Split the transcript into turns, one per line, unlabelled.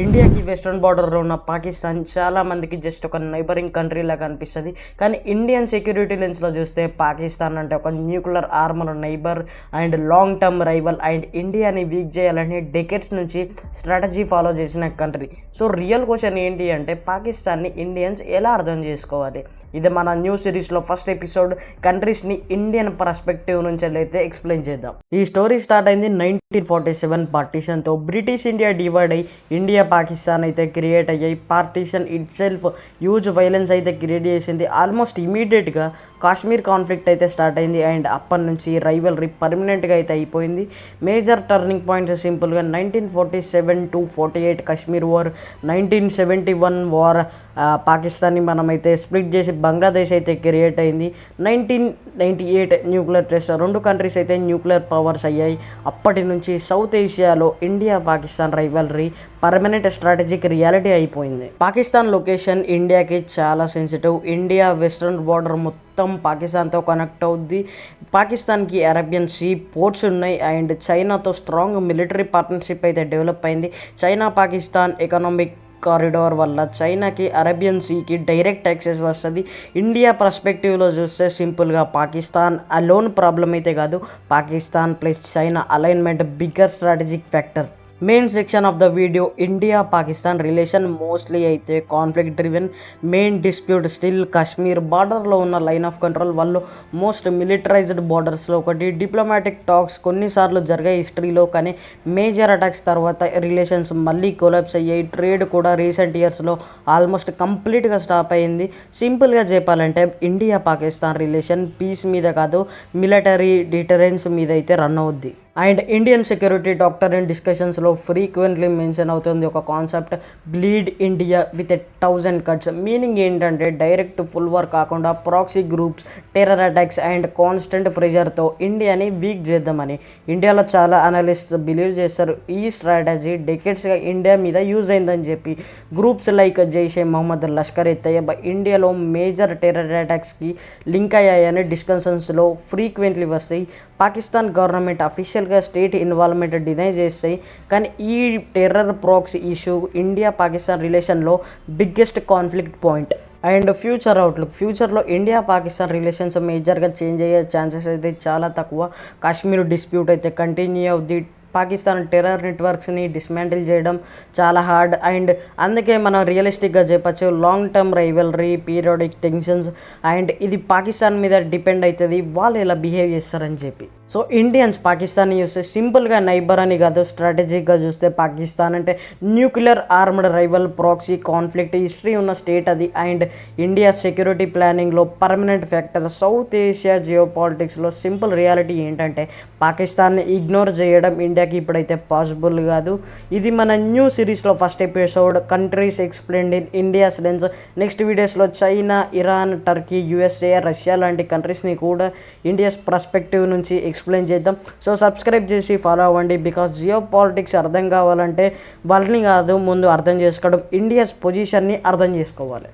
ఇండియాకి వెస్ట్రన్ బార్డర్లో ఉన్న పాకిస్తాన్ చాలా మందికి జస్ట్ ఒక నైబరింగ్ కంట్రీ లాగా అనిపిస్తుంది. కానీ ఇండియన్ సెక్యూరిటీ లెన్స్లో చూస్తే పాకిస్తాన్ అంటే ఒక nuclear armed neighbour and long term rival and ఇండియాని వీక్ చేయాలని డెకెట్స్ నుంచి స్ట్రాటజీ ఫాలో చేసిన కంట్రీ. సో రియల్ క్వశ్చన్ ఏంటి అంటే పాకిస్తాన్ని ఇండియన్స్ ఎలా అర్థం చేసుకోవాలి? ఇది మన న్యూ సిరీస్లో ఫస్ట్ ఎపిసోడ్. కంట్రీస్ని ఇండియన్ పర్స్పెక్టివ్ నుంచి అయితే ఎక్స్ప్లెయిన్ చేద్దాం. ఈ స్టోరీ స్టార్ట్ అయింది 1947 పార్టీషన్తో. బ్రిటిష్ ఇండియా డివైడ్ అయ్యి ఇండియా పాకిస్తాన్ అయితే క్రియేట్ అయ్యాయి. Partition it self huge violence అయితే క్రియేట్ చేసింది. ఆల్మోస్ట్ ఇమీడియట్గా కాశ్మీర్ కాన్ఫ్లిక్ట్ అయితే స్టార్ట్ అయింది అండ్ అప్పటి నుంచి రైవల్రీ పర్మనెంట్గా అయితే అయిపోయింది. మేజర్ టర్నింగ్ పాయింట్స్ సింపుల్గా 1947 to 48 కాశ్మీర్ వార్, 1971 వార్ పాకిస్తాన్ని మనమైతే స్ప్లిట్ చేసి బంగ్లాదేశ్ అయితే క్రియేట్ అయింది. 1998 న్యూక్లియర్ టెస్ట్, రెండు కంట్రీస్ అయితే న్యూక్లియర్ పవర్స్ అయ్యాయి. అప్పటి నుంచి సౌత్ ఏషియాలో India Pakistan rivalry permanent strategic reality అయిపోయింది. పాకిస్తాన్ లొకేషన్ ఇండియాకి చాలా సెన్సిటివ్. ఇండియా వెస్ట్రన్ బార్డర్ మొత్తం పాకిస్తాన్తో కనెక్ట్ అవుద్ది. పాకిస్తాన్కి అరేబియన్ సీ పోర్ట్స్ ఉన్నాయి అండ్ చైనాతో స్ట్రాంగ్ మిలిటరీ పార్ట్నర్షిప్ అయితే డెవలప్ అయింది. చైనా పాకిస్తాన్ ఎకనామిక్ కారిడార్ వల్ల చైనాకి అరేబియన్ సీకి డైరెక్ట్ యాక్సెస్ వస్తుంది. ఇండియా పర్స్పెక్టివ్లో చూస్తే సింపుల్గా పాకిస్తాన్ అలోన్ ప్రాబ్లం అయితే కాదు, Pakistan plus China alignment bigger strategic factor. Main section of the video India Pakistan relation mostly అయితే conflict driven. Main dispute still Kashmir బార్డర్లో ఉన్న లైన్ ఆఫ్ కంట్రోల్ వాళ్ళు మోస్ట్ మిలిటరైజ్డ్ బార్డర్స్లో ఒకటి. డిప్లొమాటిక్ టాక్స్ కొన్నిసార్లు జరిగాయి హిస్టరీలో, కానీ మేజర్ అటాక్స్ తర్వాత రిలేషన్స్ మళ్ళీ కొలాప్స్ అయ్యాయి. ట్రేడ్ కూడా రీసెంట్ ఇయర్స్లో ఆల్మోస్ట్ కంప్లీట్గా స్టాప్ అయింది. సింపుల్గా చెప్పాలంటే ఇండియా పాకిస్తాన్ రిలేషన్ పీస్ మీద కాదు, మిలిటరీ డిటరెన్స్ మీద అయితే రన్ అవుద్ది. అండ్ ఇండియన్ సెక్యూరిటీ డాక్టరైన్ డిస్కషన్స్లో ఫ్రీక్వెంట్లీ మెన్షన్ అవుతుంది ఒక concept, bleed India with 1000 cuts. Meaning ఏంటంటే డైరెక్ట్ ఫుల్ వార్ కాకుండా proxy groups, terror attacks and constant ప్రెషర్తో ఇండియాని వీక్ చేద్దామని. ఇండియాలో చాలా అనలిస్ట్స్ బిలీవ్ చేస్తారు ఈ స్ట్రాటజీ డెకెట్స్గా ఇండియా మీద యూజ్ అయిందని చెప్పి. గ్రూప్స్ లైక్ జైషే మహమ్మద్, లష్కర్ ఎ తయ్యబా ఇండియాలో మేజర్ టెర్రర్ అటాక్స్కి లింక్ అయ్యాయని డిస్కషన్స్లో ఫ్రీక్వెంట్లీ వస్తాయి. పాకిస్తాన్ గవర్నమెంట్ అఫీషియల్గా స్టేట్ ఇన్వాల్వ్మెంట్ డినై చేస్తాయి, కానీ ఈ terror proxy issue India Pakistan రిలేషన్లో biggest conflict point. And future outlook, ఫ్యూచర్లో ఇండియా పాకిస్తాన్ రిలేషన్స్ మేజర్గా చేంజ్ అయ్యే ఛాన్సెస్ అయితే చాలా తక్కువ. కాశ్మీర్ డిస్ప్యూట్ అయితే కంటిన్యూ అవుద్ది. పాకిస్తాన్ టెర్రర్ నెట్వర్క్స్ని డిస్మాంటిల్ చేయడం చాలా హార్డ్ అండ్ అందుకే మనం రియలిస్టిక్గా చెప్పచ్చు long term rivalry, periodic tensions and ఇది పాకిస్తాన్ మీద డిపెండ్ అవుతుంది వాళ్ళు ఎలా బిహేవ్ చేస్తారని చెప్పి. సో ఇండియన్స్ పాకిస్తాన్ని చూస్తే సింపుల్గా నైబర్ అని కాదు, స్ట్రాటజిక్గా చూస్తే పాకిస్తాన్ అంటే nuclear armed rival, proxy conflict history ఉన్న స్టేట్ అది అండ్ ఇండియా సెక్యూరిటీ ప్లానింగ్లో పర్మనెంట్ ఫ్యాక్టర్. సౌత్ ఏషియా జియో పాలిటిక్స్లో సింపుల్ రియాలిటీ ఏంటంటే పాకిస్తాన్ని ఇగ్నోర్ చేయడం ఇండియాకి ఇప్పుడైతే పాసిబుల్ కాదు. ఇది మన న్యూ సిరీస్లో first episode, countries explained in India's lens. Next వీడియోస్లో China, Iran, Turkey, USA, Russia లాంటి కంట్రీస్ని కూడా ఇండియాస్ పర్స్పెక్టివ్ నుంచి ఎక్స్ప్లెయిన్ చేద్దాం. సో సబ్స్క్రైబ్ చేసి ఫాలో అవ్వండి. బికాస్ జియో పాలిటిక్స్ అర్థం కావాలంటే వాళ్ళని కాదు, ముందు అర్థం చేసుకోవడం, ఇండియాస్ పొజిషన్ని అర్థం చేసుకోవాలి.